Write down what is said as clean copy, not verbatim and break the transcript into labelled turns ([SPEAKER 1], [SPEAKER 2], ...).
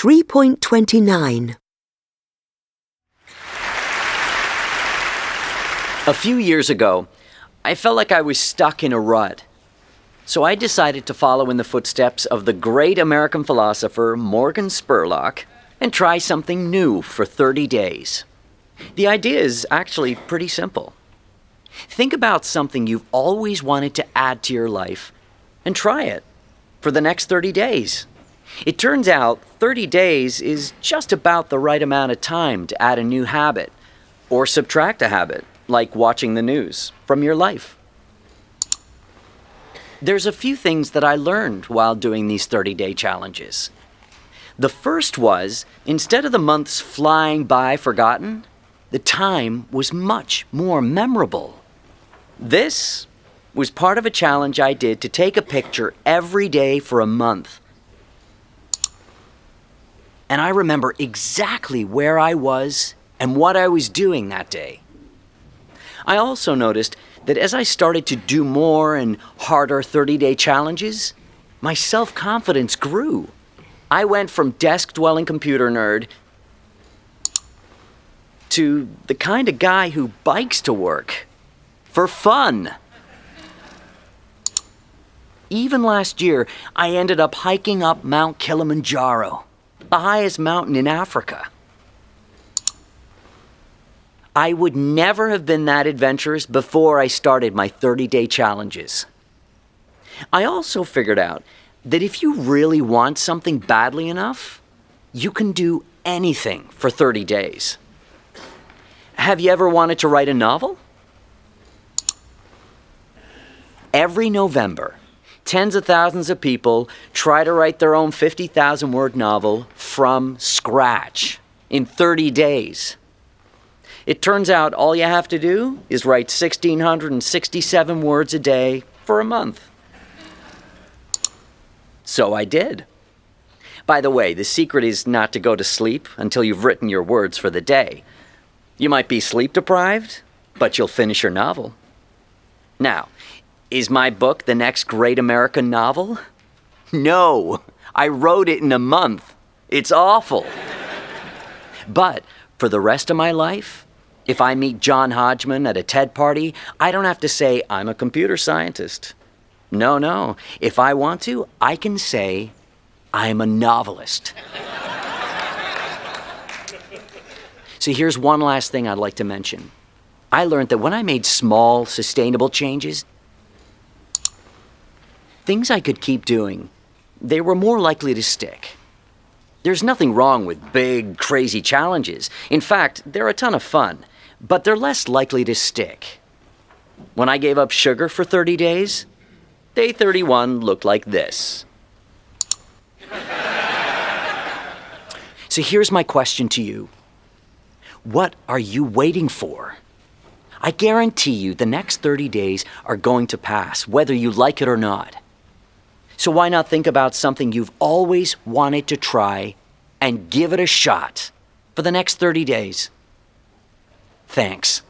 [SPEAKER 1] 3.29.
[SPEAKER 2] A few years ago, I felt like I was stuck in a rut. So I decided to follow in the footsteps of the great American philosopher Morgan Spurlock and try something new for 30 days. The idea is actually pretty simple. Think about something you've always wanted to add to your life and try it for the next 30 days. It turns out 30 days is just about the right amount of time to add a new habit or subtract a habit, like watching the news, from your life. There's a few things that I learned while doing these 30-day challenges. The first was, instead of the months flying by forgotten, the time was much more memorable. This was part of a challenge I did to take a picture every day for a month. And I remember exactly where I was and what I was doing that day. I also noticed that as I started to do more and harder 30-day challenges, my self-confidence grew. I went from desk-dwelling computer nerd to the kind of guy who bikes to work for fun. Even last year, I ended up hiking up Mount Kilimanjaro, the highest mountain in Africa. I would never have been that adventurous before I started my 30-day challenges. I also figured out that if you really want something badly enough, you can do anything for 30 days. Have you ever wanted to write a novel? Every November, tens of thousands of people try to write their own 50,000-word novel from scratch in 30 days. It turns out all you have to do is write 1,667 words a day for a month. So I did. By the way, the secret is not to go to sleep until you've written your words for the day. You might be sleep deprived, but you'll finish your novel. Now, is my book the next great American novel? No, I wrote it in a month. It's awful. But for the rest of my life, if I meet John Hodgman at a TED party, I don't have to say I'm a computer scientist. No. If I want to, I can say I'm a novelist. So here's one last thing I'd like to mention. I learned that when I made small, sustainable changes, things I could keep doing, they were more likely to stick. There's nothing wrong with big, crazy challenges. In fact, they're a ton of fun, but they're less likely to stick. When I gave up sugar for 30 days, day 31 looked like this. So here's my question to you. What are you waiting for? I guarantee you the next 30 days are going to pass, whether you like it or not. So why not think about something you've always wanted to try and give it a shot for the next 30 days? Thanks.